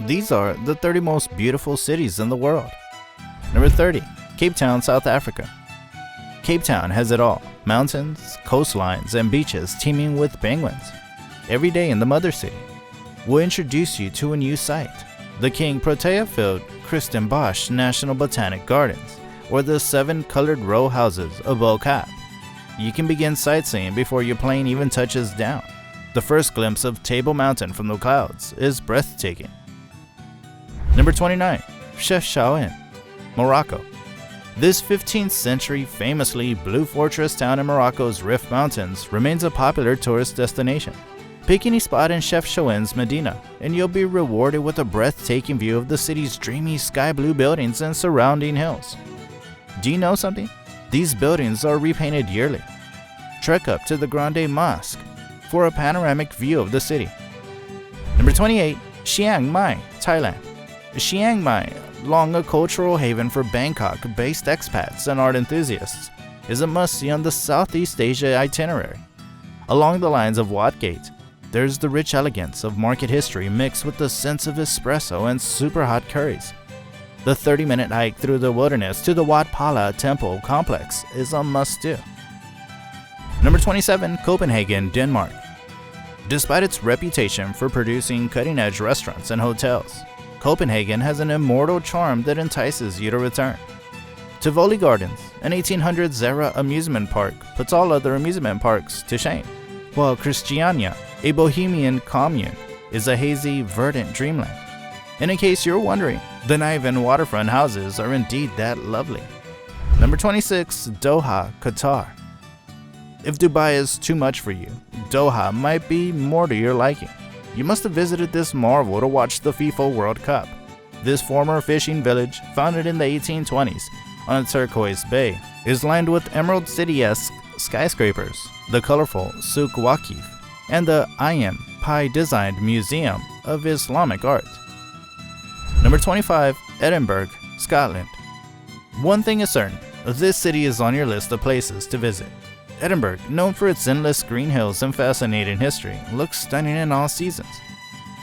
These are the 30 most beautiful cities in the world. Number 30. Cape Town, South Africa. Cape Town has it all: mountains, coastlines, and beaches teeming with penguins. Every day in the mother city, we'll introduce you to a new site: the King Proteafield Kirstenbosch National Botanic Gardens, or the 7 colored row houses of Bo Kaap. You can begin sightseeing before your plane even touches down. The first glimpse of Table Mountain from the clouds is breathtaking. Number 29. Chefchaouen, Morocco. This 15th century famously blue fortress town in Morocco's Rif Mountains remains a popular tourist destination. Pick any spot in Chefchaouen's Medina, and you'll be rewarded with a breathtaking view of the city's dreamy sky blue buildings and surrounding hills. Do you know something? These buildings are repainted yearly. Trek up to the Grande Mosque for a panoramic view of the city. Number 28. Chiang Mai, Thailand. Chiang Mai, long a cultural haven for Bangkok-based expats and art enthusiasts, is a must-see on the Southeast Asia itinerary. Along the lines of Wat Gate, there's the rich elegance of market history mixed with the sense of espresso and super hot curries. The 30-minute hike through the wilderness to the Wat Pala Temple complex is a must-do. Number 27. Copenhagen, Denmark. Despite its reputation for producing cutting-edge restaurants and hotels, Copenhagen has an immortal charm that entices you to return. Tivoli Gardens, an 1800s-era amusement park, puts all other amusement parks to shame, while Christiania, a bohemian commune, is a hazy, verdant dreamland. And in case you're wondering, the Niven waterfront houses are indeed that lovely. Number 26. Doha, Qatar. If Dubai is too much for you, Doha might be more to your liking. You must have visited this marvel to watch the FIFA World Cup. This former fishing village, founded in the 1820s on a turquoise bay, is lined with Emerald City-esque skyscrapers, the colorful Souk Waqif, and the Ayem Pai-designed Museum of Islamic Art. Number 25. Edinburgh, Scotland. One thing is certain, this city is on your list of places to visit. Edinburgh, known for its endless green hills and fascinating history, looks stunning in all seasons.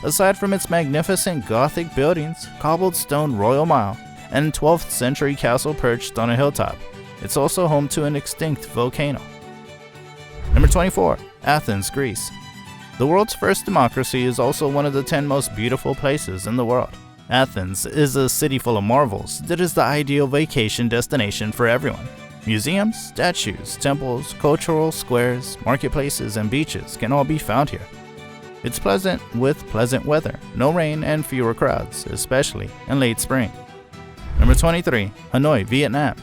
Aside from its magnificent Gothic buildings, cobbled stone Royal Mile, and 12th century castle perched on a hilltop, it's also home to an extinct volcano. Number 24. Athens, Greece. The world's first democracy is also one of the 10 most beautiful places in the world. Athens is a city full of marvels that is the ideal vacation destination for everyone. Museums, statues, temples, cultural squares, marketplaces, and beaches can all be found here. It's pleasant with pleasant weather, no rain, and fewer crowds, especially in late spring. Number 23. Hanoi, Vietnam.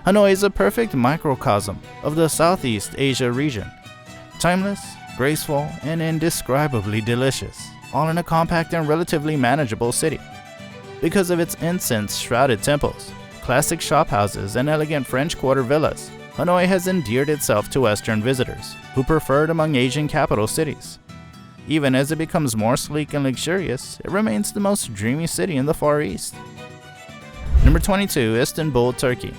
Hanoi is a perfect microcosm of the Southeast Asia region. Timeless, graceful, and indescribably delicious, all in a compact and relatively manageable city. Because of its incense-shrouded temples, classic shophouses, and elegant French Quarter villas, Hanoi has endeared itself to Western visitors, who prefer it among Asian capital cities. Even as it becomes more sleek and luxurious, it remains the most dreamy city in the Far East. Number 22. Istanbul, Turkey.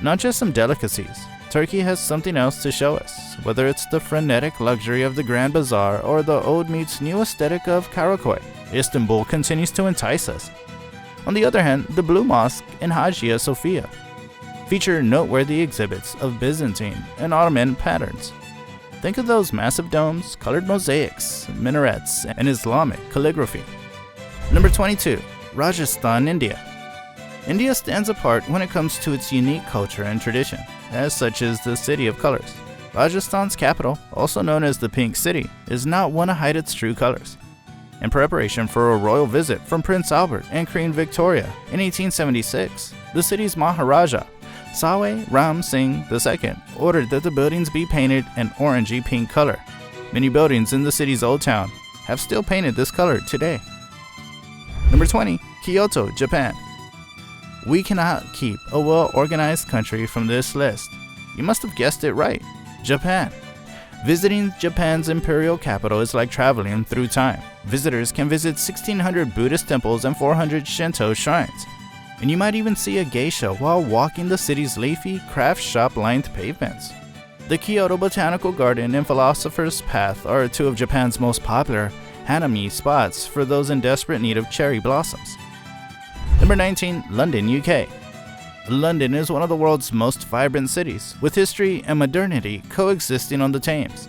Not just some delicacies, Turkey has something else to show us, whether it's the frenetic luxury of the Grand Bazaar or the old meets new aesthetic of Karaköy. Istanbul continues to entice us. On the other hand, the Blue Mosque and Hagia Sophia feature noteworthy exhibits of Byzantine and Ottoman patterns. Think of those massive domes, colored mosaics, minarets, and Islamic calligraphy. Number 22. Rajasthan, India. India stands apart when it comes to its unique culture and tradition, as such is the City of Colors. Rajasthan's capital, also known as the Pink City, is not one to hide its true colors. In preparation for a royal visit from Prince Albert and Queen Victoria in 1876, the city's Maharaja, Sawe Ram Singh II, ordered that the buildings be painted an orangey pink color. Many buildings in the city's old town have still painted this color today. Number 20. Kyoto, Japan. We cannot keep a well-organized country from this list. You must have guessed it right. Japan. Visiting Japan's imperial capital is like traveling through time. Visitors can visit 1,600 Buddhist temples and 400 Shinto shrines. And you might even see a geisha while walking the city's leafy, craft shop-lined pavements. The Kyoto Botanical Garden and Philosopher's Path are two of Japan's most popular hanami spots for those in desperate need of cherry blossoms. Number 19. London, UK. London is one of the world's most vibrant cities, with history and modernity coexisting on the Thames.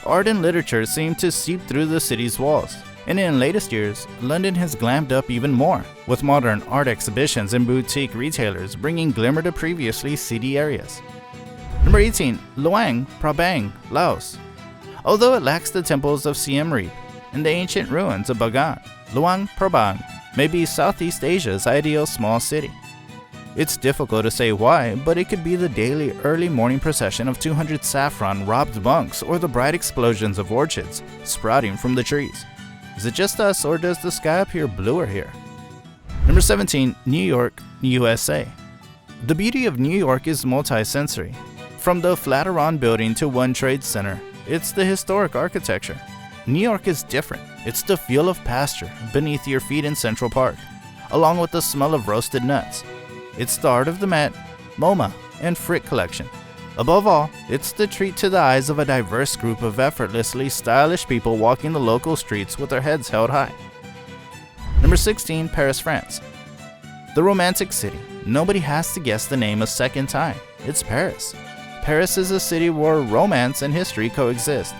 Art and literature seem to seep through the city's walls, and in latest years, London has glammed up even more, with modern art exhibitions and boutique retailers bringing glimmer to previously seedy areas. Number 18. Luang Prabang, Laos. Although it lacks the temples of Siem Reap and the ancient ruins of Bagan, Luang Prabang may be Southeast Asia's ideal small city. It's difficult to say why, but it could be the daily early morning procession of 200 saffron-robbed monks or the bright explosions of orchids sprouting from the trees. Is it just us, or does the sky appear bluer here? Number 17. New York, USA. The beauty of New York is multi-sensory. From the Flatiron Building to One Trade Center, it's the historic architecture. New York is different. It's the feel of pasture beneath your feet in Central Park, along with the smell of roasted nuts. It's the art of the Met, MoMA, and Frick collection. Above all, it's the treat to the eyes of a diverse group of effortlessly stylish people walking the local streets with their heads held high. Number 16. Paris, France. The romantic city. Nobody has to guess the name a second time. It's Paris. Paris is a city where romance and history coexist.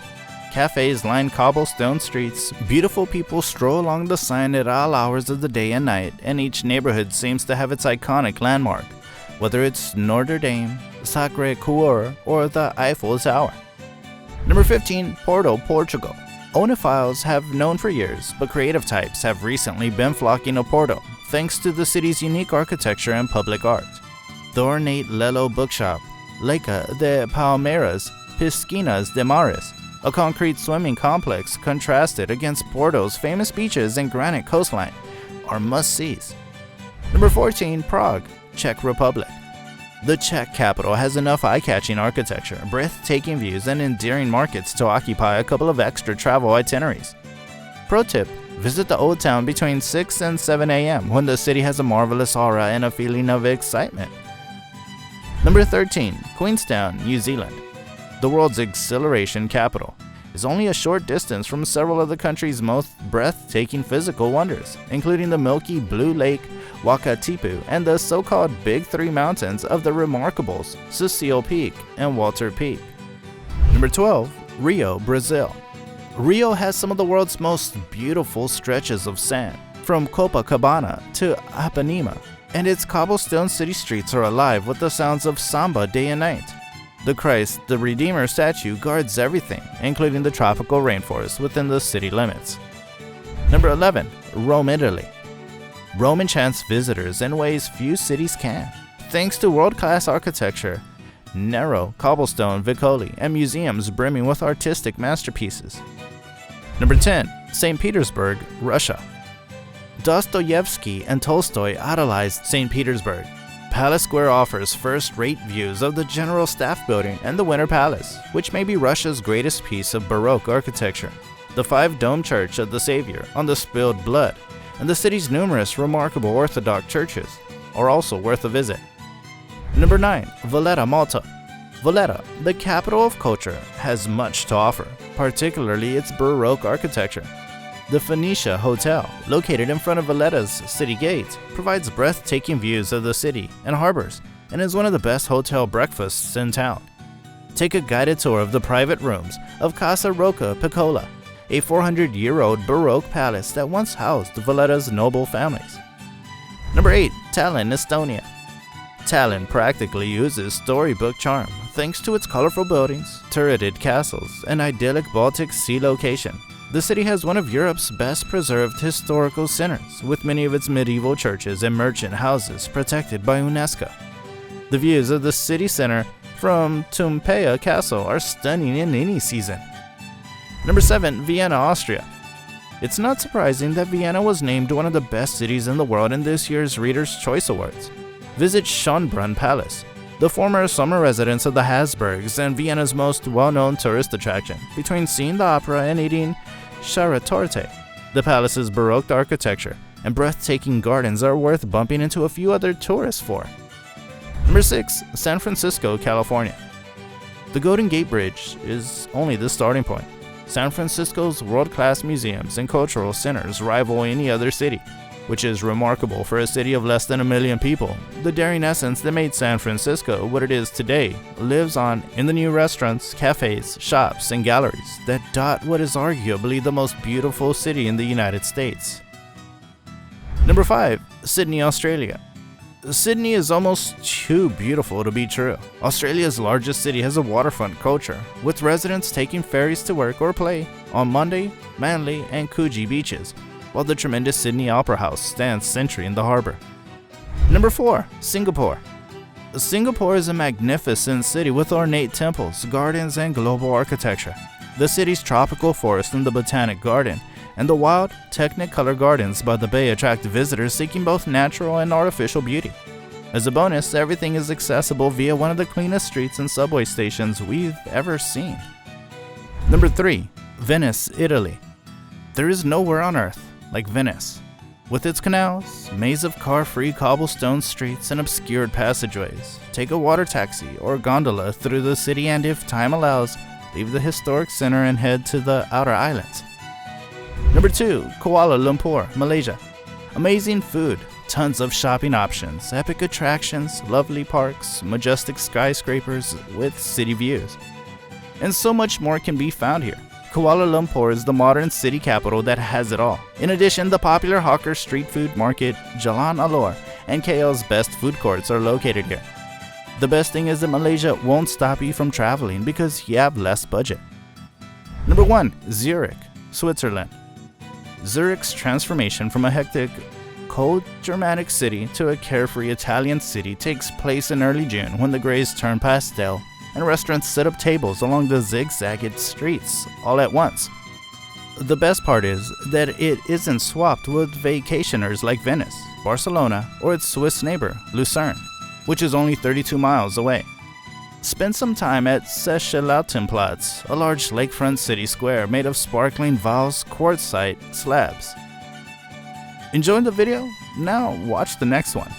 Cafes line cobblestone streets, beautiful people stroll along the Seine at all hours of the day and night, and each neighborhood seems to have its iconic landmark, whether it's Notre Dame, Sacré-Cœur, or the Eiffel Tower. Number 15. Porto, Portugal. Onophiles have known for years, but creative types have recently been flocking to Porto, thanks to the city's unique architecture and public art. The ornate Lelo bookshop, Leica de Palmeiras, Piscinas de Mares, a concrete swimming complex contrasted against Porto's famous beaches and granite coastline, are must-sees. Number 14. Prague, Czech Republic. The Czech capital has enough eye-catching architecture, breathtaking views, and endearing markets to occupy a couple of extra travel itineraries. Pro tip: visit the Old Town between 6 and 7 a.m. when the city has a marvelous aura and a feeling of excitement. Number 13. Queenstown, New Zealand. The world's exhilaration capital is only a short distance from several of the country's most breathtaking physical wonders, including the milky blue lake Wakatipu and the so-called Big Three mountains of the remarkables Cecile Peak and Walter Peak. Number 12. Rio, Brazil. Rio has some of the world's most beautiful stretches of sand, from Copacabana to Ipanema, and its cobblestone city streets are alive with the sounds of samba day and night. The Christ the Redeemer statue guards everything, including the tropical rainforest within the city limits. Number 11. Rome, Italy. Rome enchants visitors in ways few cities can, thanks to world-class architecture, narrow cobblestone vicoli, and museums brimming with artistic masterpieces. Number 10. St. Petersburg, Russia. Dostoevsky and Tolstoy idolized St. Petersburg. Palace Square offers first-rate views of the General Staff Building and the Winter Palace, which may be Russia's greatest piece of Baroque architecture. The five-dome Church of the Savior on the Spilled Blood, and the city's numerous remarkable Orthodox churches are also worth a visit. Number 9. Valletta, Malta. Valletta, the capital of culture, has much to offer, particularly its Baroque architecture. The Phoenicia Hotel, located in front of Valletta's city gate, provides breathtaking views of the city and harbors and is one of the best hotel breakfasts in town. Take a guided tour of the private rooms of Casa Rocca Piccola, a 400-year-old Baroque palace that once housed Valletta's noble families. Number 8. Tallinn, Estonia. Tallinn practically oozes storybook charm thanks to its colorful buildings, turreted castles, and idyllic Baltic Sea location. The city has one of Europe's best preserved historical centers, with many of its medieval churches and merchant houses protected by UNESCO. The views of the city center from Tumpea Castle are stunning in any season. Number 7. Vienna, Austria. It's not surprising that Vienna was named one of the best cities in the world in this year's Reader's Choice Awards. Visit Schönbrunn Palace, the former summer residence of the Habsburgs and Vienna's most well-known tourist attraction. Between seeing the opera and eating Charatorte, the palace's Baroque architecture and breathtaking gardens are worth bumping into a few other tourists for. Number 6. San Francisco, California. The Golden Gate Bridge is only the starting point. San Francisco's world-class museums and cultural centers rival any other city, which is remarkable for a city of less than 1 million people. The daring essence that made San Francisco what it is today lives on in the new restaurants, cafes, shops, and galleries that dot what is arguably the most beautiful city in the United States. Number 5. Sydney, Australia. Sydney is almost too beautiful to be true. Australia's largest city has a waterfront culture, with residents taking ferries to work or play on Monday, Manly, and Coogee beaches, while the tremendous Sydney Opera House stands sentry in the harbor. Number 4. Singapore. Singapore is a magnificent city with ornate temples, gardens, and global architecture. The city's tropical forest and the Botanic Garden and the wild, technicolor gardens by the bay attract visitors seeking both natural and artificial beauty. As a bonus, everything is accessible via one of the cleanest streets and subway stations we've ever seen. Number 3. Venice, Italy. There is nowhere on earth like Venice. With its canals, maze of car-free cobblestone streets, and obscured passageways, take a water taxi or gondola through the city and, if time allows, leave the historic center and head to the outer islands. Number 2. Kuala Lumpur, Malaysia. Amazing food, tons of shopping options, epic attractions, lovely parks, majestic skyscrapers with city views, and so much more can be found here. Kuala Lumpur is the modern city capital that has it all. In addition, the popular hawker street food market Jalan Alor and KL's best food courts are located here. The best thing is that Malaysia won't stop you from traveling because you have less budget. Number 1. Zurich, Switzerland. Zurich's transformation from a hectic, cold Germanic city to a carefree Italian city takes place in early June when the grays turn pastel and restaurants set up tables along the zigzagged streets all at once. The best part is that it isn't swapped with vacationers like Venice, Barcelona, or its Swiss neighbor, Lucerne, which is only 32 miles away. Spend some time at Sechelautenplatz, a large lakefront city square made of sparkling Vals quartzite slabs. Enjoying the video? Now watch the next one.